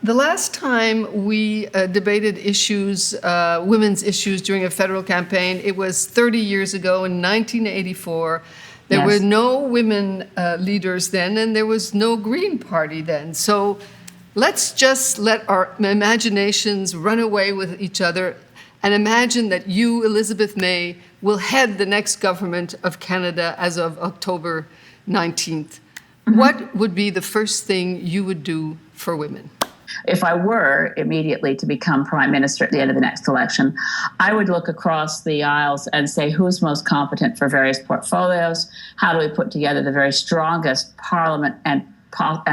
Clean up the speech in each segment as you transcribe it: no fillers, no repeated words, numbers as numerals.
The last time we debated issues, women's issues during a federal campaign, it was 30 years ago in 1984. There Yes. were no women leaders then, and there was no Green Party then. So let's just let our imaginations run away with each other and imagine that you, Elizabeth May, will head the next government of Canada as of October 19th. What would be the first thing you would do for women? If I were immediately to become prime minister at the end of the next election, I would look across the aisles and say who's most competent for various portfolios, how do we put together the very strongest parliament and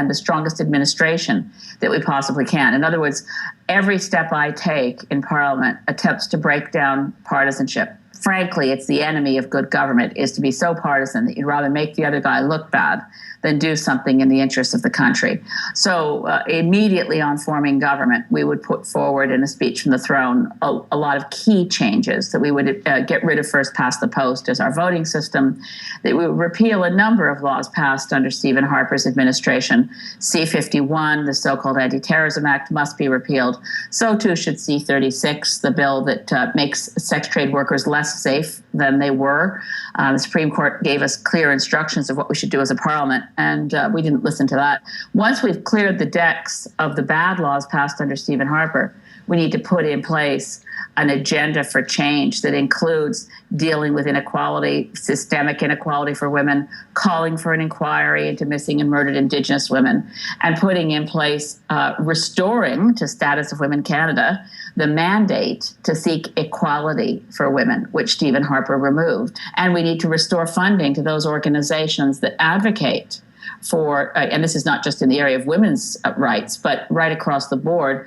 the strongest administration that we possibly can. In other words, every step I take in parliament attempts to break down partisanship. Frankly, it's the enemy of good government, is to be so partisan that you'd rather make the other guy look bad than do something in the interests of the country. So immediately on forming government, we would put forward in a speech from the throne a lot of key changes that we would get rid of first past the post as our voting system, that we would repeal a number of laws passed under Stephen Harper's administration. C-51, the so-called Anti-Terrorism Act, must be repealed. So too should C-36, the bill that makes sex trade workers less safe than they were. The Supreme Court gave us clear instructions of what we should do as a parliament, and we didn't listen to that. Once we've cleared the decks of the bad laws passed under Stephen Harper, we need to put in place an agenda for change that includes dealing with inequality, systemic inequality for women, calling for an inquiry into missing and murdered Indigenous women, and putting in place, restoring to Status of Women Canada, the mandate to seek equality for women, which Stephen Harper removed. And we need to restore funding to those organizations that advocate for, and this is not just in the area of women's rights, but right across the board,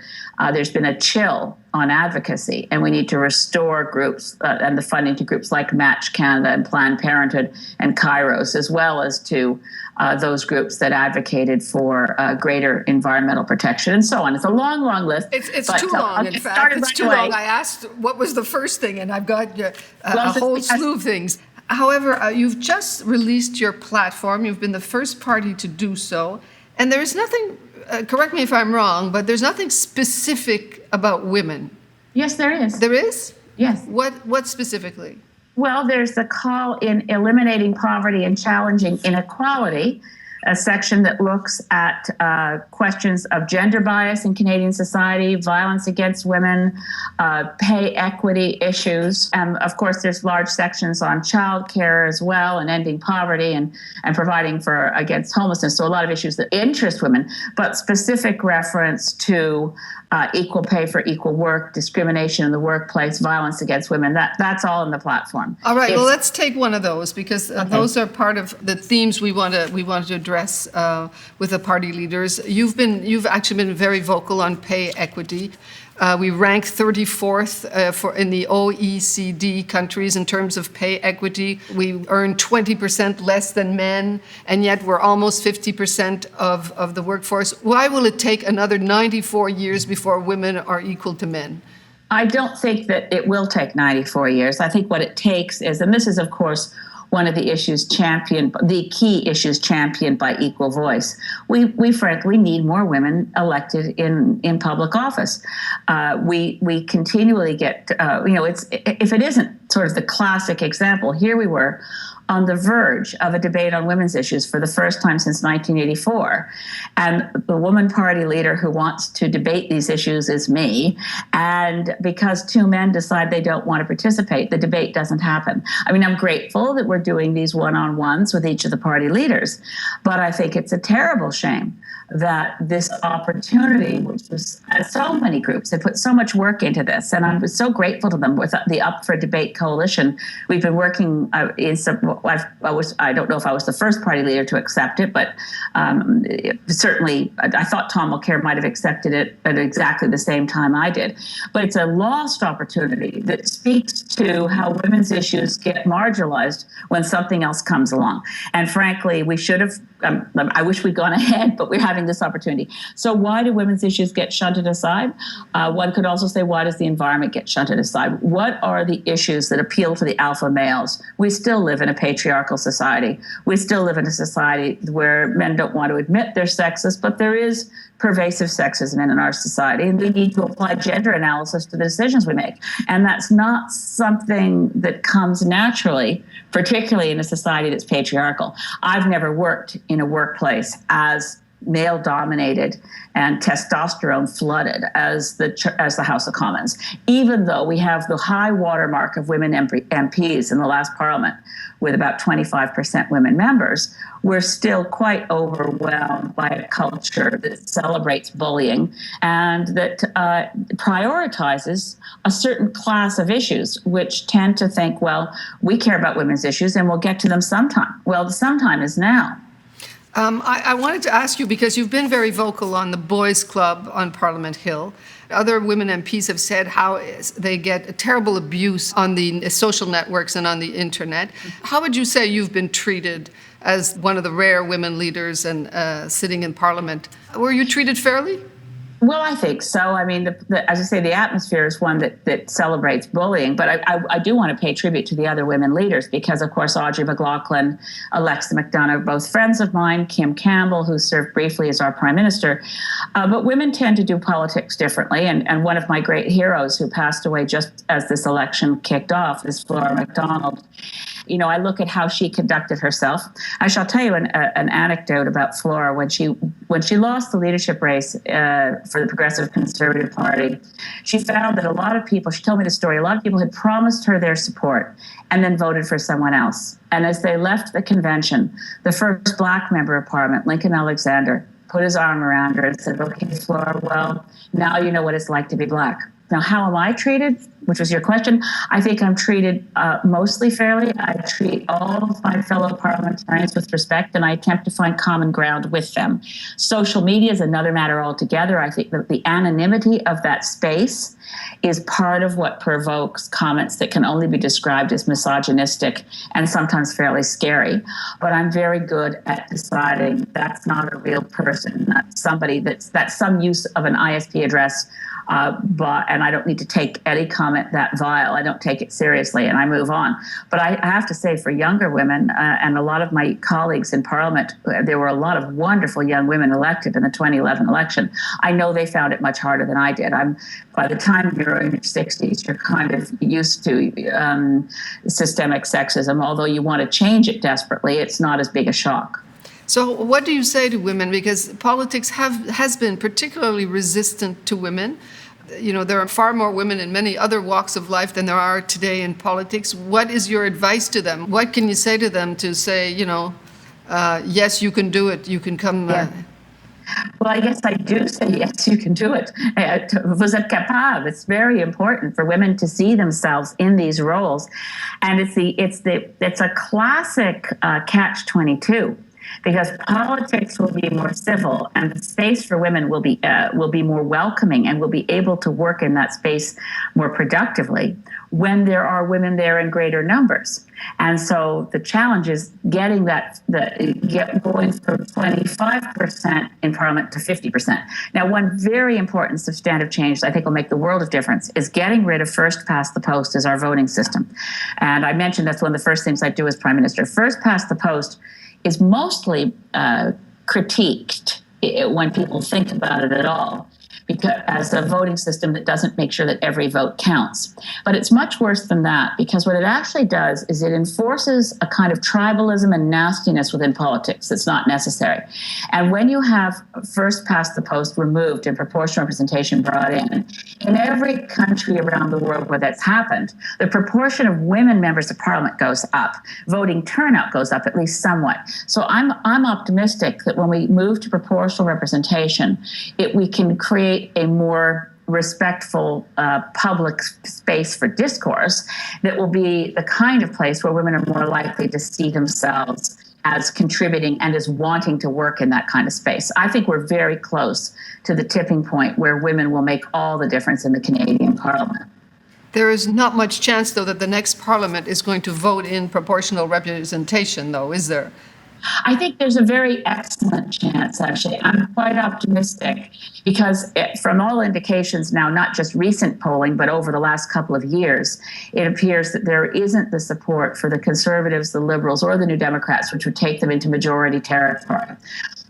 there's been a chill on advocacy, and we need to restore groups and the funding to groups like Match Canada and Planned Parenthood and Kairos, as well as to those groups that advocated for greater environmental protection and so on. It's a long, long list. It's too long, in fact. It's too long. I asked what was the first thing, and I've got a whole slew of things. However, you've just released your platform. You've been the first party to do so. And there is nothing, correct me if I'm wrong, but there's nothing specific about women. Yes, there is. There is? Yes. What specifically? Well, there's a call in eliminating poverty and challenging inequality, a section that looks at questions of gender bias in Canadian society, violence against women, pay equity issues. And of course, there's large sections on childcare as well, and ending poverty and providing for against homelessness. So a lot of issues that interest women, but specific reference to equal pay for equal work, discrimination in the workplace, violence against women. That's all in the platform. All right. Well, let's take one of those, because those are part of the themes we want to address with the party leaders. You've actually been very vocal on pay equity. We rank 34th in the OECD countries in terms of pay equity. We earn 20% less than men, and yet we're almost 50% of the workforce. Why will it take another 94 years before women are equal to men? I don't think that it will take 94 years. I think what it takes is, and this is, of course, one of the issues the key issues championed by Equal Voice. We frankly need more women elected in public office. We continually get, if it isn't sort of the classic example, here we were on the verge of a debate on women's issues for the first time since 1984. And the woman party leader who wants to debate these issues is me. And because two men decide they don't want to participate, the debate doesn't happen. I mean, I'm grateful that we're doing these one-on-ones with each of the party leaders, but I think it's a terrible shame that this opportunity, which was so many groups have put so much work into this, and I'm so grateful to them with the Up for Debate Coalition. We've been working in some. I don't know if I was the first party leader to accept it, but certainly I thought Tom Mulcair might have accepted it at exactly the same time I did. But it's a lost opportunity that speaks to how women's issues get marginalized when something else comes along. And frankly, we should have I wish we'd gone ahead, but we're having this opportunity. So why do women's issues get shunted aside? One could also say, why does the environment get shunted aside? What are the issues that appeal to the alpha males? We still live in a patriarchal society. We still live in a society where men don't want to admit they're sexist, but there is pervasive sexism in our society, and we need to apply gender analysis to the decisions we make. And that's not something that comes naturally, particularly in a society that's patriarchal. I've never worked in a workplace as male dominated and testosterone flooded as the House of Commons, even though we have the high watermark of women MPs in the last parliament with about 25% women members. We're still quite overwhelmed by a culture that celebrates bullying and that prioritizes a certain class of issues, which tend to think, well, we care about women's issues and we'll get to them sometime. Well, the sometime is now. I wanted to ask you, because you've been very vocal on the boys' club on Parliament Hill. Other women MPs have said how they get a terrible abuse on the social networks and on the internet. How would you say you've been treated as one of the rare women leaders and sitting in Parliament? Were you treated fairly? Well, I think so. I mean, as I say, the atmosphere is one that celebrates bullying. But I do want to pay tribute to the other women leaders because, of course, Audrey McLaughlin, Alexa McDonough, both friends of mine, Kim Campbell, who served briefly as our prime minister. But women tend to do politics differently. And one of my great heroes who passed away just as this election kicked off is Flora MacDonald. You know, I look at how she conducted herself. I shall tell you an anecdote about Flora. When she lost the leadership race for the Progressive Conservative Party, she found that a lot of people, she told me the story, a lot of people had promised her their support and then voted for someone else. And as they left the convention, the first Black member of Parliament, Lincoln Alexander, put his arm around her and said, okay, Flora, well, now you know what it's like to be Black. Now, how am I treated? Which was your question. I think I'm treated mostly fairly. I treat all of my fellow parliamentarians with respect, and I attempt to find common ground with them. Social media is another matter altogether. I think that the anonymity of that space is part of what provokes comments that can only be described as misogynistic and sometimes fairly scary. But I'm very good at deciding that's not a real person. That's somebody that's some use of an ISP address. And I don't need to take any comment that vile. I don't take it seriously, and I move on. But I have to say, for younger women, and a lot of my colleagues in Parliament, there were a lot of wonderful young women elected in the 2011 election. I know they found it much harder than I did. By the time you're in your 60s, you're kind of used to systemic sexism. Although you want to change it desperately, it's not as big a shock. So what do you say to women? Because politics has been particularly resistant to women. You know, there are far more women in many other walks of life than there are today in politics. What is your advice to them? What can you say to them to say, yes, you can do it. You can come. Yeah. Well, I guess I do say, yes, you can do it. Vous êtes capable. It's very important for women to see themselves in these roles. And it's a classic catch-22. Because politics will be more civil, and the space for women will be more welcoming, and will be able to work in that space more productively when there are women there in greater numbers. And so the challenge is getting going from 25% in Parliament to 50%. Now, one very important substantive change that I think will make the world of difference is getting rid of first past the post as our voting system. And I mentioned that's one of the first things I do as Prime Minister. First past the post is mostly critiqued when people think about it at all, because as a voting system that doesn't make sure that every vote counts. But it's much worse than that, because what it actually does is it enforces a kind of tribalism and nastiness within politics that's not necessary. And when you have first past the post removed and proportional representation brought in every country around the world where that's happened, the proportion of women members of parliament goes up. Voting turnout goes up, at least somewhat. So I'm optimistic that when we move to proportional representation, we can create a more respectful public space for discourse that will be the kind of place where women are more likely to see themselves as contributing and as wanting to work in that kind of space. I think we're very close to the tipping point where women will make all the difference in the Canadian Parliament. There is not much chance, though, that the next Parliament is going to vote in proportional representation, though, is there? I think there's a very excellent chance, actually. I'm quite optimistic because from all indications now, not just recent polling, but over the last couple of years, it appears that there isn't the support for the Conservatives, the Liberals, or the New Democrats, which would take them into majority territory.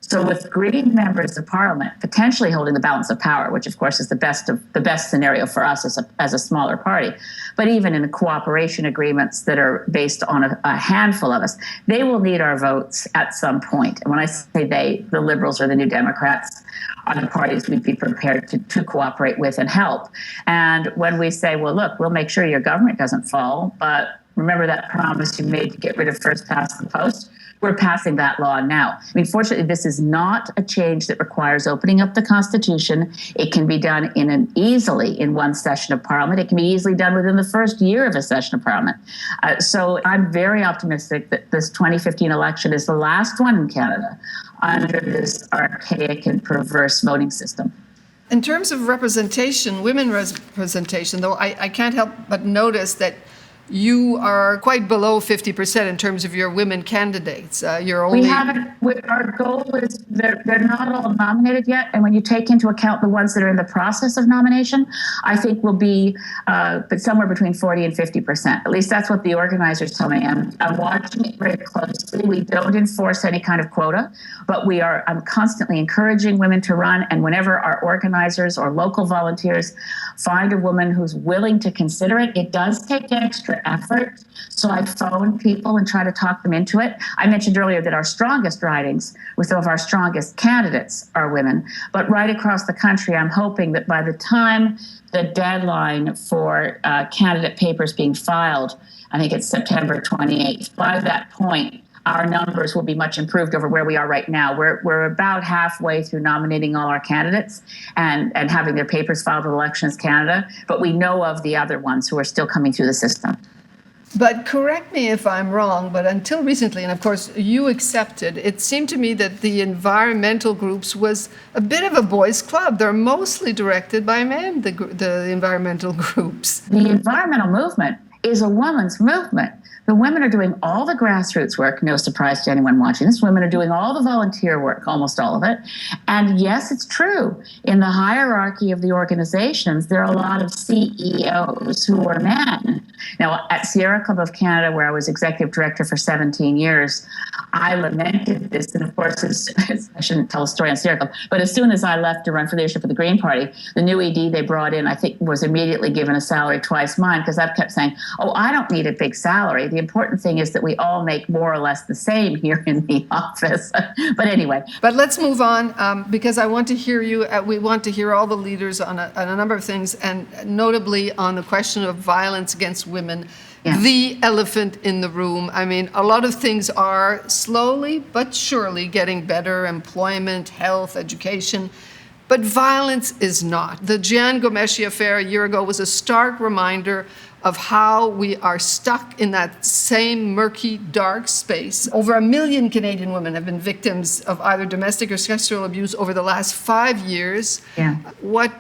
So with Green members of Parliament potentially holding the balance of power, which of course is the best scenario for us as a smaller party, but even in the cooperation agreements that are based on a handful of us, they will need our votes at some point. And when I say they, the Liberals or the New Democrats are the parties we'd be prepared to cooperate with and help. And when we say, well, look, we'll make sure your government doesn't fall, but remember that promise you made to get rid of first past the post? We're passing that law now. I mean, fortunately, this is not a change that requires opening up the Constitution. It can be done easily in one session of Parliament. It can be easily done within the first year of a session of Parliament. So I'm very optimistic that this 2015 election is the last one in Canada under this archaic and perverse voting system. In terms of representation, women representation, though, I can't help but notice that you are quite below 50% in terms of your women candidates. You're only... We haven't, our goal is they're not all nominated yet. And when you take into account the ones that are in the process of nomination, I think we'll be but somewhere between 40 and 50%. At least that's what the organizers tell me. I'm watching it very closely. We don't enforce any kind of quota, but I'm constantly encouraging women to run. And whenever our organizers or local volunteers find a woman who's willing to consider it, it does take extra effort. So I phone people and try to talk them into it. I mentioned earlier that our strongest ridings with some of our strongest candidates are women. But right across the country, I'm hoping that by the time the deadline for candidate papers being filed, I think it's September 28th, by that point, our numbers will be much improved over where we are right now. We're about halfway through nominating all our candidates and having their papers filed with Elections Canada, but we know of the other ones who are still coming through the system. But correct me if I'm wrong, but until recently, and of course you accepted, it seemed to me that the environmental groups was a bit of a boys' club. They're mostly directed by men, the environmental groups. The environmental movement is a woman's movement. The women are doing all the grassroots work, no surprise to anyone watching this. Women are doing all the volunteer work, almost all of it. And yes, it's true. In the hierarchy of the organizations, there are a lot of CEOs who are men. Now, at Sierra Club of Canada, where I was executive director for 17 years, I lamented this. And of course, I shouldn't tell a story on Sierra Club, but as soon as I left to run for leadership of the Green Party, the new ED they brought in, I think, was immediately given a salary twice mine, because I've kept saying, oh, I don't need a big salary. The important thing is that we all make more or less the same here in the office. But anyway. But let's move on because I want to hear you. We want to hear all the leaders on a number of things, and notably on the question of violence against women. Yeah. The elephant in the room. I mean, a lot of things are slowly but surely getting better: employment, health, education. But violence is not. The Jian Ghomeshi affair a year ago was a stark reminder of how we are stuck in that same murky, dark space. Over 1 million Canadian women have been victims of either domestic or sexual abuse over the last 5 years. Yeah. What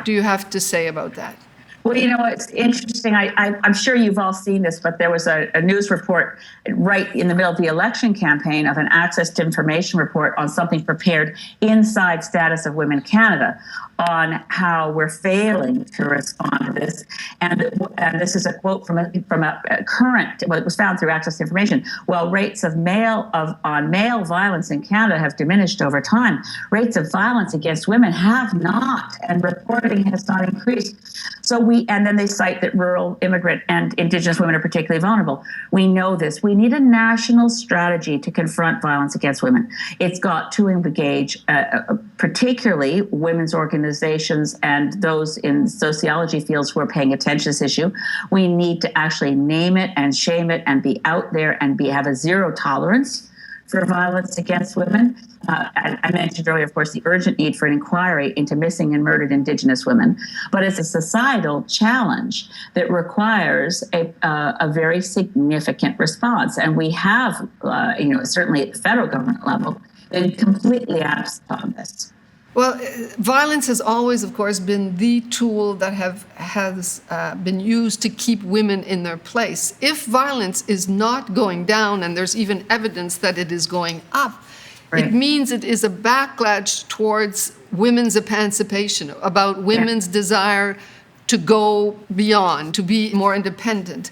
do you have to say about that? Well, you know, it's interesting. I'm sure you've all seen this, but there was a news report right in the middle of the election campaign of an access to information report on something prepared inside Status of Women Canada on how we're failing to respond to this. And this is a quote from a current, well, it was found through access to information. While rates on male violence in Canada have diminished over time, rates of violence against women have not, and reporting has not increased. And then they cite that rural, immigrant, and Indigenous women are particularly vulnerable. We know this. We need a national strategy to confront violence against women. It's got to engage particularly women's organizations and those in sociology fields who are paying attention to this issue. We need to actually name it and shame it and be out there and have a zero tolerance for violence against women. I mentioned earlier, of course, the urgent need for an inquiry into missing and murdered Indigenous women, but it's a societal challenge that requires a very significant response. And we have, certainly at the federal government level, been completely absent on this. Well, violence has always, of course, been the tool that has been used to keep women in their place. If violence is not going down, and there's even evidence that it is going up, Right. it means it is a backlash towards women's emancipation, about women's desire to go beyond, to be more independent.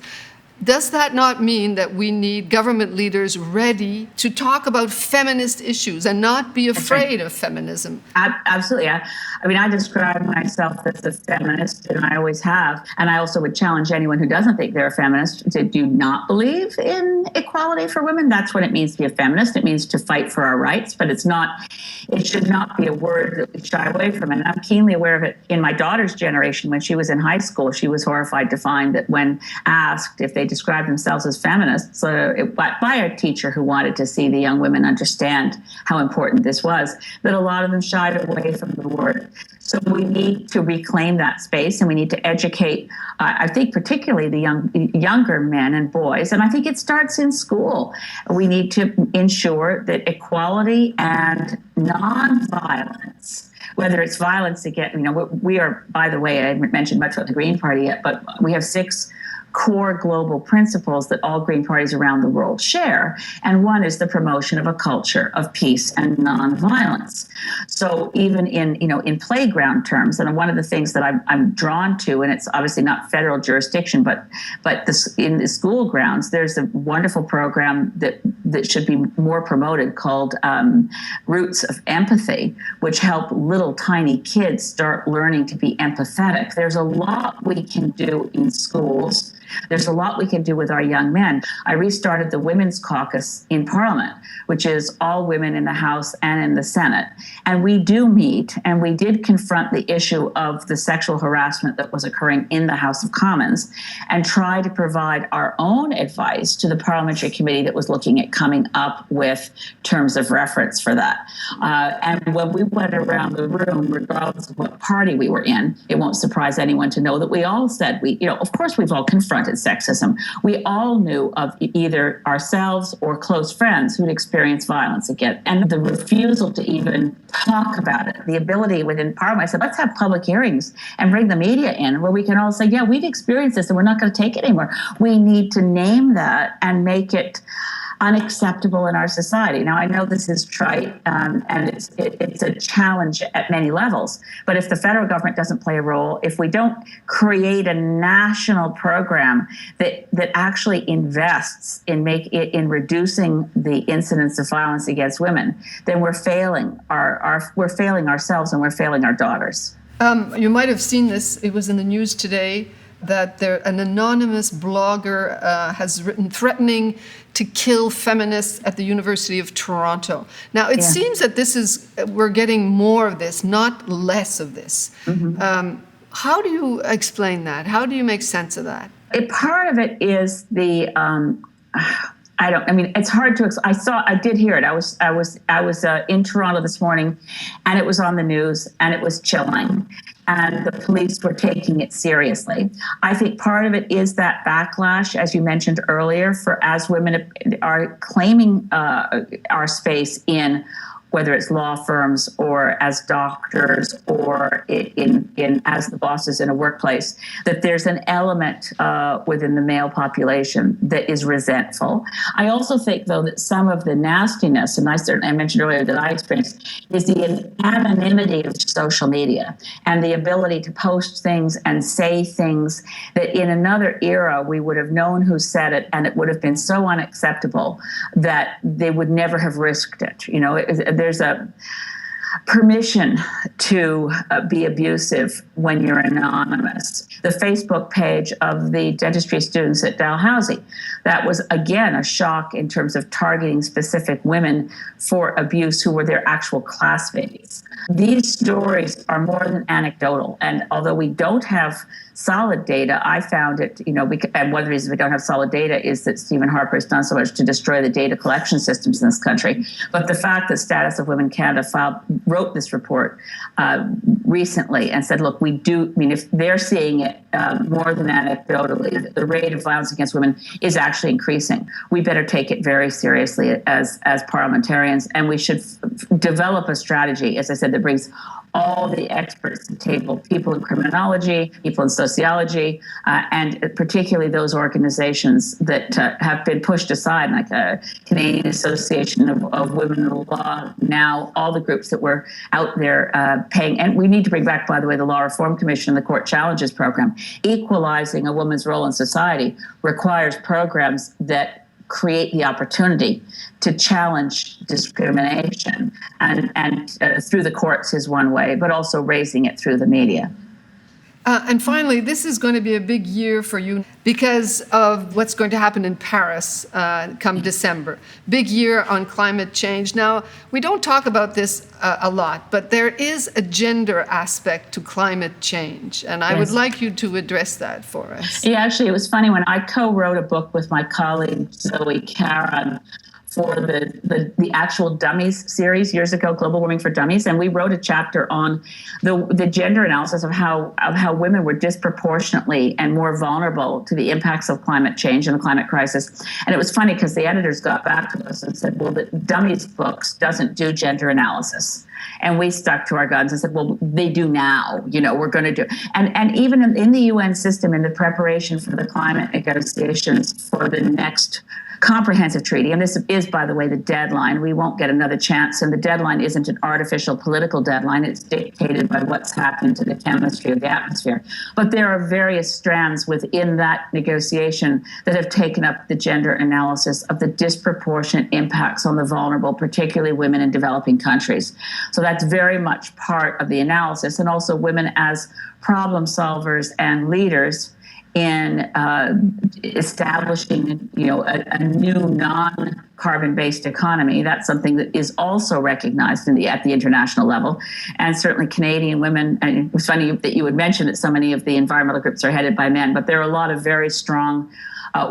Does that not mean that we need government leaders ready to talk about feminist issues and not be afraid of feminism? Absolutely. I describe myself as a feminist, and I always have. And I also would challenge anyone who doesn't think they're a feminist to do not believe in equality for women. That's what it means to be a feminist. It means to fight for our rights, but it should not be a word that we shy away from. And I'm keenly aware of it in my daughter's generation. When she was in high school, she was horrified to find that when asked if they described themselves as feminists by a teacher who wanted to see the young women understand how important this was, that a lot of them shied away from the word. So we need to reclaim that space, and we need to educate, I think, particularly the younger men and boys. And I think it starts in school. We need to ensure that equality and nonviolence, whether it's violence against, we are, by the way, I haven't mentioned much about the Green Party yet, but we have 6 core global principles that all Green parties around the world share. And one is the promotion of a culture of peace and nonviolence. So even in playground terms, and one of the things that I'm drawn to, and it's obviously not federal jurisdiction, but in the school grounds, there's a wonderful program that should be more promoted called Roots of Empathy, which help little tiny kids start learning to be empathetic. There's a lot we can do in schools. There's a lot we can do with our young men. I restarted the Women's Caucus in Parliament, which is all women in the House and in the Senate. And we do meet, and we did confront the issue of the sexual harassment that was occurring in the House of Commons and try to provide our own advice to the parliamentary committee that was looking at coming up with terms of reference for that. And when we went around the room, regardless of what party we were in, it won't surprise anyone to know that we all said, of course we've all confronted sexism. We all knew of either ourselves or close friends who'd experienced violence again. And the refusal to even talk about it, the ability within Parliament, I said, let's have public hearings and bring the media in where we can all say, yeah, we've experienced this and we're not going to take it anymore. We need to name that and make it unacceptable in our society. Now, I know this is trite, and it's a challenge at many levels. But if the federal government doesn't play a role, if we don't create a national program that actually invests in reducing the incidence of violence against women, then we're failing we're failing ourselves and we're failing our daughters. You might have seen this. It was in the news today that an anonymous blogger has written threatening to kill feminists at the University of Toronto. Now, it seems that we're getting more of this, not less of this. Mm-hmm. How do you explain that? How do you make sense of that? Part of it is it's hard to. I did hear it. I was in Toronto this morning, and it was on the news, and it was chilling, and the police were taking it seriously. I think part of it is that backlash, as you mentioned earlier, as women are claiming our space in, whether it's law firms or as doctors or in as the bosses in a workplace, that there's an element within the male population that is resentful. I also think, though, that some of the nastiness, and I mentioned earlier that I experienced, is the anonymity of social media and the ability to post things and say things that in another era we would have known who said it, and it would have been so unacceptable that they would never have risked it. There's a permission to be abusive when you're anonymous. The Facebook page of the dentistry students at Dalhousie, that was, again, a shock in terms of targeting specific women for abuse who were their actual classmates. These stories are more than anecdotal, and although we don't have solid data, I found it, and one of the reasons we don't have solid data is that Stephen Harper has done so much to destroy the data collection systems in this country. But the fact that Status of Women Canada wrote this report recently and said, look, if they're seeing it more than anecdotally, the rate of violence against women is actually increasing. We better take it very seriously as parliamentarians, and we should develop a strategy, as I said, that that brings all the experts to the table, people in criminology, people in sociology, and particularly those organizations that have been pushed aside, like Canadian Association of Women in Law, now all the groups that were out there paying. And we need to bring back, by the way, the Law Reform Commission and the Court Challenges Program. Equalizing a woman's role in society requires programs that create the opportunity to challenge discrimination, and through the courts is one way, but also raising it through the media. And finally, this is going to be a big year for you because of what's going to happen in Paris come December. Big year on climate change. Now, we don't talk about this a lot, but there is a gender aspect to climate change. And I would like you to address that for us. Yeah, actually, it was funny when I co-wrote a book with my colleague, Zoe Caron, for the actual Dummies series years ago, Global Warming for Dummies, and we wrote a chapter on the gender analysis of how women were disproportionately and more vulnerable to the impacts of climate change and the climate crisis. And it was funny because the editors got back to us and said, well, the Dummies books doesn't do gender analysis. And we stuck to our guns and said, well, they do now, we're going to do. And even in the UN system, in the preparation for the climate negotiations for the next comprehensive treaty, and this is, by the way, the deadline. We won't get another chance, and the deadline isn't an artificial political deadline. It's dictated by what's happened to the chemistry of the atmosphere. But there are various strands within that negotiation that have taken up the gender analysis of the disproportionate impacts on the vulnerable, particularly women in developing countries. So that's very much part of the analysis, and also women as problem solvers and leaders in establishing, a new non-carbon-based economy. That's something that is also recognized at the international level. And certainly Canadian women, and it was funny that you would mention that so many of the environmental groups are headed by men, but there are a lot of very strong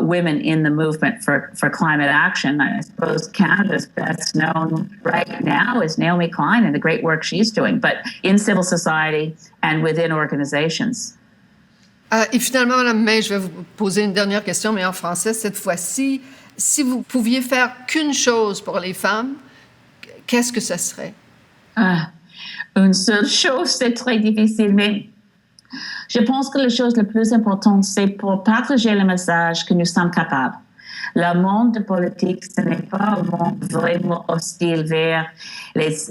women in the movement for climate action. I suppose Canada's best known right now is Naomi Klein and the great work she's doing, but in civil society and within organizations. Et finalement, Mme May, je vais vous poser une dernière question, mais en français cette fois-ci. Si vous pouviez faire qu'une chose pour les femmes, qu'est-ce que ce serait? Une seule chose, c'est très difficile, mais je pense que la chose la plus importante, c'est pour partager le message que nous sommes capables. Le monde politique, ce n'est pas un monde vraiment hostile vers les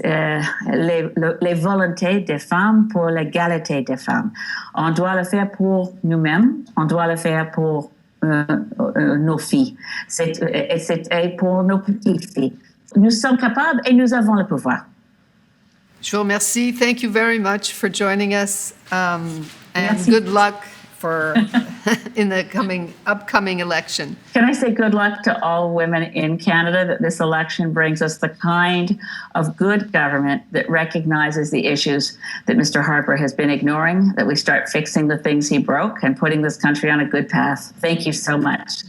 volontés des femmes pour l'égalité des femmes. On doit le faire pour nous-mêmes, on doit le faire pour nos filles, et pour nos petites filles. Nous sommes capables et nous avons le pouvoir. Je vous remercie. Thank you very much for joining us, and Merci. Good luck for in the upcoming election. Can I say good luck to all women in Canada, that this election brings us the kind of good government that recognizes the issues that Mr. Harper has been ignoring, that we start fixing the things he broke and putting this country on a good path. Thank you so much.